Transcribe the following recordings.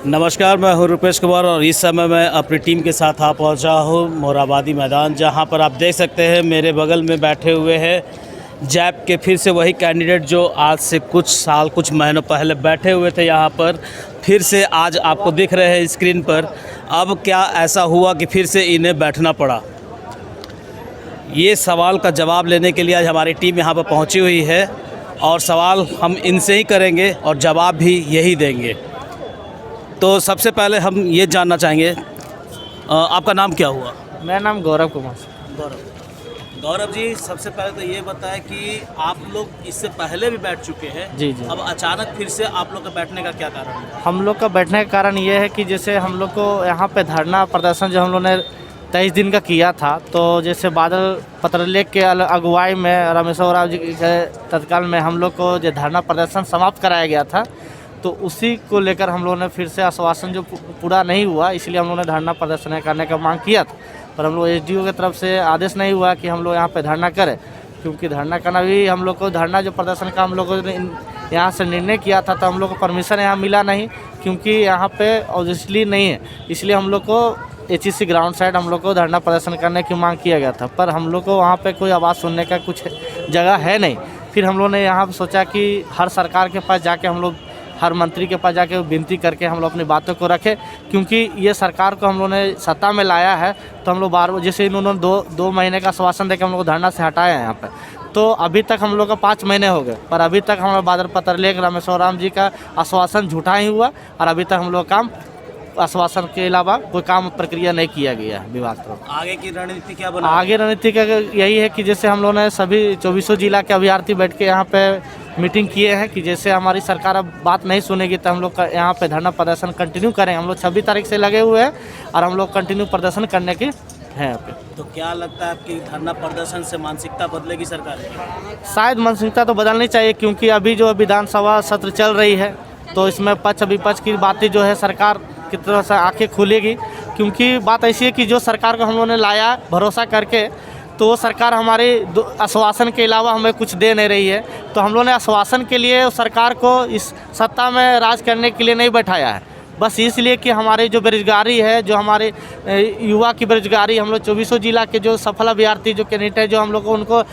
नमस्कार, मैं हूं रुपेश कुमार और इस समय मैं अपनी टीम के साथ आ पहुंचा हूं मोराबादी मैदान, जहां पर आप देख सकते हैं मेरे बगल में बैठे हुए हैं जैप के फिर से वही कैंडिडेट जो आज से कुछ महीनों पहले बैठे हुए थे यहाँ पर। फिर से आज आपको दिख रहे हैं स्क्रीन पर। अब क्या ऐसा हुआ कि फिर से इन्हें बैठना पड़ा? ये सवाल का जवाब लेने के लिए आज हमारी टीम यहाँ पर पहुँची हुई है और सवाल हम इनसे ही करेंगे और जवाब भी यही देंगे। तो सबसे पहले हम ये जानना चाहेंगे, आपका नाम क्या हुआ? मेरा नाम गौरव कुमार। गौरव जी, सबसे पहले तो ये बताएं कि आप लोग इससे पहले भी बैठ चुके हैं। जी। अब अचानक फिर से आप लोग का बैठने का क्या कारण है? हम लोग का बैठने का कारण ये है कि जैसे हम लोग को यहाँ पे धरना प्रदर्शन जो हम लोग ने 23 दिन का किया था, तो जैसे बादल पत्रलेख के अगुवाई में रामेश्वर राव जी के तत्काल में हम लोग को जो धरना प्रदर्शन समाप्त कराया गया था, तो उसी को लेकर हम लोगों ने फिर से आश्वासन जो पूरा नहीं हुआ, इसलिए हम लोगों ने धरना प्रदर्शन करने का मांग किया था। पर हम लोग एसडीओ की तरफ से आदेश नहीं हुआ कि हम लोग यहाँ पे धरना करें, क्योंकि धरना करना भी हम लोग को धरना जो प्रदर्शन का हम लोगों ने यहाँ से निर्णय किया था, तो हम लोग को परमिशन यहाँ मिला नहीं, क्योंकि यहाँ पे ऑब्वियसली नहीं है। इसलिए हम लोग को HEC ग्राउंड साइड हम लोग को धरना प्रदर्शन करने की मांग किया गया था, पर हम लोग को वहाँ पे कोई आवाज़ सुनने का कुछ जगह है नहीं। फिर हम लोग ने यहाँ पर सोचा कि हर सरकार के पास जाके हम लोग, हर मंत्री के पास जाके विनती करके हम लोग अपनी बातों को रखें, क्योंकि ये सरकार को हम लोगों ने सत्ता में लाया है, तो हम लोग बार जैसे इन्होंने दो महीने का आश्वासन देकर हम लोग को धरना से हटाया है यहाँ पे, तो अभी तक हम लोग का 5 महीने हो गए, पर अभी तक हमारा बादल पत्रलेख रामेश्वर राम जी का आश्वासन झूठा ही हुआ और अभी तक हम लोग काम आश्वासन के अलावा कोई काम प्रक्रिया नहीं किया गया है विभाग को। आगे की रणनीति क्या बना? आगे रणनीति का यही है कि जैसे हम लोगों ने सभी 24 जिला के अभ्यर्थी बैठ के यहाँ पे मीटिंग किए हैं कि जैसे हमारी सरकार अब बात नहीं सुनेगी तो हम लोग का यहाँ पे धरना प्रदर्शन कंटिन्यू करें। हम लोग 26 तारीख से लगे हुए हैं और हम लोग कंटिन्यू प्रदर्शन करने की है यहाँ पे। तो क्या लगता है आपकी धरना प्रदर्शन से मानसिकता बदलेगी सरकार की? शायद मानसिकता तो बदलनी चाहिए, क्योंकि अभी जो विधानसभा सत्र चल रही है, तो इसमें पक्ष विपक्ष की बातें जो है सरकार की तरफ से आंखें खुलेगी, क्योंकि बात ऐसी है कि जो सरकार को हम लोगों ने लाया भरोसा करके, तो वो सरकार हमारे आश्वासन के अलावा हमें कुछ दे नहीं रही है। तो हम लोगों ने आश्वासन के लिए सरकार को इस सत्ता में राज करने के लिए नहीं बैठाया है, बस इसलिए कि हमारी जो बेरोजगारी है, जो हमारे युवा की बेरोजगारी, हम लोग 24 जिला के जो सफल अभ्यर्थी जो कैंडिडेट है, जो हम लोग को उनको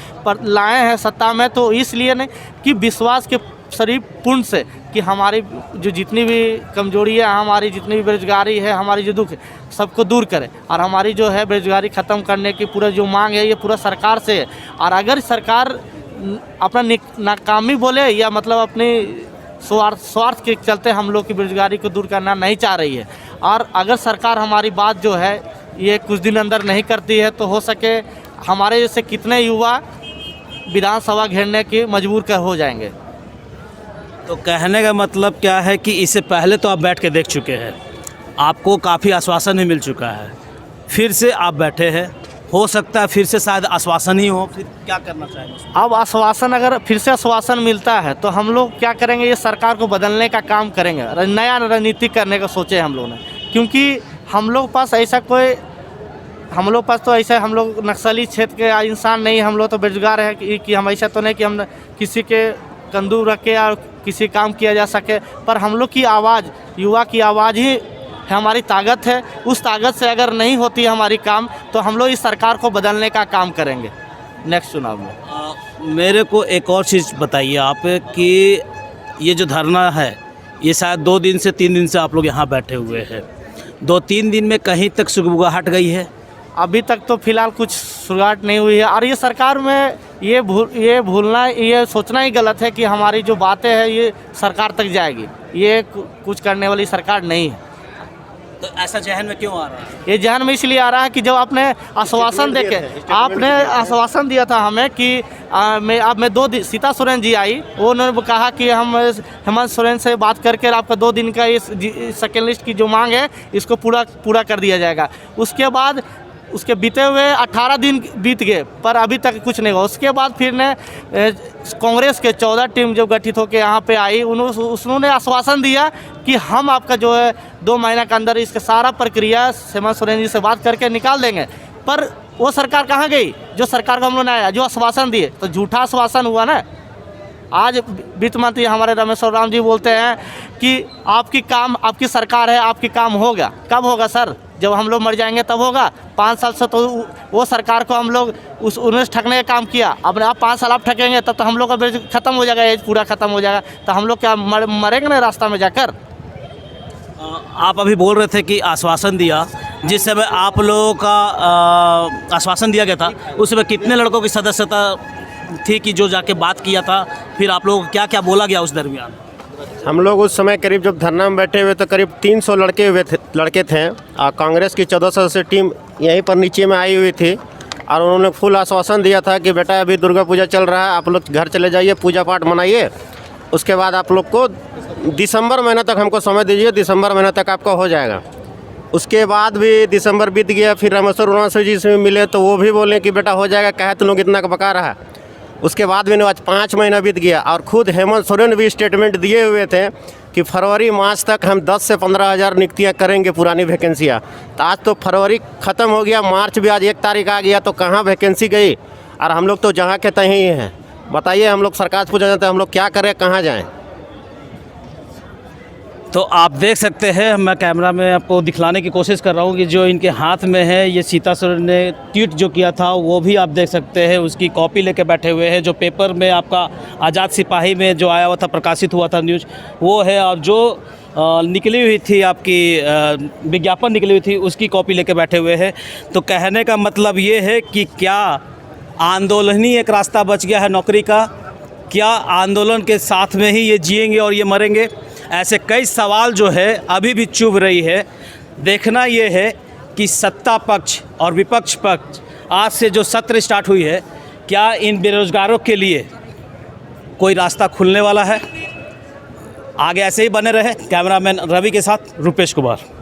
लाए हैं सत्ता में, तो इसलिए नहीं कि विश्वास के शरीफ पूर्ण से कि हमारी जो जितनी भी कमजोरियाँ, हमारी जितनी भी बेरोजगारी है, हमारी जो दुख है, सबको दूर करे और हमारी जो है बेरोजगारी ख़त्म करने की पूरा जो मांग है, ये पूरा सरकार से है। और अगर सरकार अपना नाकामी बोले या मतलब अपनी स्वार्थ के चलते हम लोग की बेरोजगारी को दूर करना नहीं चाह रही है, और अगर सरकार हमारी बात जो है ये कुछ दिन अंदर नहीं करती है, तो हो सके हमारे जैसे कितने युवा विधानसभा घेरने की मजबूर हो जाएंगे। तो कहने का मतलब क्या है कि इससे पहले तो आप बैठ के देख चुके हैं, आपको काफ़ी आश्वासन भी मिल चुका है, फिर से आप बैठे हैं, हो सकता है फिर से शायद आश्वासन ही हो, फिर क्या करना चाहेंगे? अब आश्वासन, अगर फिर से आश्वासन मिलता है तो हम लोग क्या करेंगे, ये सरकार को बदलने का काम करेंगे, नया रणनीति करने का सोचे हम लोग ने, क्योंकि हम लोग पास ऐसा कोई, हम लोग पास तो ऐसा, हम लोग नक्सली क्षेत्र के इंसान नहीं, हम लोग तो बेरोजगार है कि हम ऐसा तो नहीं कि हम किसी के कंदू रखे और किसी काम किया जा सके, पर हम लोग की आवाज़, युवा की आवाज़ ही हमारी ताकत है। उस ताकत से अगर नहीं होती है हमारी काम, तो हम लोग इस सरकार को बदलने का काम करेंगे नेक्स्ट चुनाव में। मेरे को एक और चीज़ बताइए आप कि ये जो धरना है, ये शायद 2 दिन से 3 दिन से आप लोग यहाँ बैठे हुए हैं, 2-3 दिन में कहीं तक सुगबुगाहट गई है? अभी तक तो फिलहाल कुछ शुरुआत नहीं हुई है, और ये सरकार में ये भूलना, ये सोचना ही गलत है कि हमारी जो बातें हैं ये सरकार तक जाएगी। ये कुछ करने वाली सरकार नहीं है। तो ऐसा जहन में क्यों आ रहा है? ये जहन में इसलिए आ रहा है कि जब आपने आश्वासन देके, आपने आश्वासन दिया था हमें कि मैं 2 दिन, सीता सोरेन जी आई, उन्होंने कहा कि हम हेमंत सोरेन से बात करके आपका 2 दिन का इस सेकेंड लिस्ट की जो मांग है इसको पूरा कर दिया जाएगा। उसके बाद उसके बीते हुए 18 दिन बीत गए, पर अभी तक कुछ नहीं हुआ। उसके बाद फिर ने कांग्रेस के 14 टीम जब गठित होकर यहाँ पे आई, उन्होंने आश्वासन दिया कि हम आपका जो है 2 महीना के अंदर इसका सारा प्रक्रिया हेमंत सोरेन जी से बात करके निकाल देंगे। पर वो सरकार कहाँ गई जो सरकार को हम लोग ने आया, जो आश्वासन दिए? तो झूठा आश्वासन हुआ ना। आज वित्त मंत्री हमारे रमेश राम जी बोलते हैं कि आपकी सरकार है, आपकी काम होगा। कब होगा सर? जब हम लोग मर जाएंगे तब होगा। 5 साल से तो वो सरकार को हम लोग उन्हें ठगने का काम किया। अब आप 5 साल आप ठगेंगे तब तो हम लोग का खत्म हो जाएगा, एज पूरा खत्म हो जाएगा, तो हम लोग क्या मरेंगे ना रास्ता में जाकर? आप अभी बोल रहे थे कि आश्वासन दिया, जिस समय आप लोगों का आश्वासन दिया गया था उस समय कितने लड़कों की सदस्यता थी कि जो जाके बात किया था? फिर आप लोगों को क्या क्या बोला गया उस दरमियान? हम लोग उस समय करीब जब धरना में बैठे हुए तो करीब 300 लड़के थे और कांग्रेस की 14 सदस्यीय टीम यहीं पर नीचे में आई हुई थी और उन्होंने फुल आश्वासन दिया था कि बेटा अभी दुर्गा पूजा चल रहा है, आप लोग घर चले जाइए, पूजा पाठ मनाइए, उसके बाद आप लोग को दिसंबर महीना तक हमको समय दीजिए, दिसंबर महीना तक आपका हो जाएगा। उसके बाद भी दिसंबर बीत गया, फिर रामेश्वर उरांव जी से मिले तो वो भी बोले कि बेटा हो जाएगा, कहे तो लोग इतना बका रहा। उसके बाद भी आज 5 महीना बीत गया और खुद हेमंत सोरेन भी स्टेटमेंट दिए हुए थे कि फरवरी मार्च तक हम 10 से 15 हज़ार नियुक्तियाँ करेंगे पुरानी वैकेंसियाँ। तो आज तो फरवरी ख़त्म हो गया, मार्च भी आज 1 तारीख आ गया, तो कहाँ वैकेंसी गई? और हम लोग तो जहाँ के तहीं हैं। बताइए, हम लोग सरकार से पूछा जाता है हम लोग क्या करें, कहाँ जाएँ? तो आप देख सकते हैं, मैं कैमरा में आपको दिखलाने की कोशिश कर रहा हूँ कि जो इनके हाथ में है, ये सीता सोरेन ने ट्वीट जो किया था वो भी आप देख सकते हैं, उसकी कॉपी लेके बैठे हुए हैं। जो पेपर में आपका आज़ाद सिपाही में जो आया हुआ था, प्रकाशित हुआ था न्यूज़, वो है। और जो निकली हुई थी आपकी विज्ञापन निकली हुई थी, उसकी कॉपी लेके बैठे हुए हैं। तो कहने का मतलब ये है कि क्या आंदोलन ही एक रास्ता बच गया है नौकरी का? क्या आंदोलन के साथ में ही ये जिएंगे और ये मरेंगे? ऐसे कई सवाल जो है अभी भी चुभ रही है। देखना ये है कि सत्ता पक्ष और विपक्ष पक्ष आज से जो सत्र स्टार्ट हुई है, क्या इन बेरोजगारों के लिए कोई रास्ता खुलने वाला है? आगे ऐसे ही बने रहे। कैमरामैन रवि के साथ रुपेश कुमार।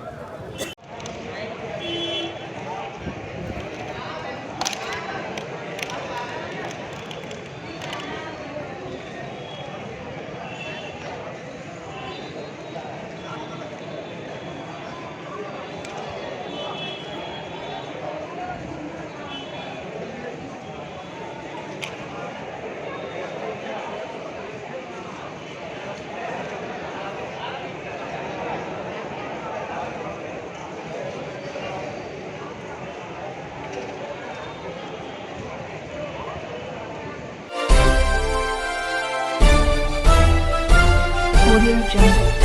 Audio Jungle.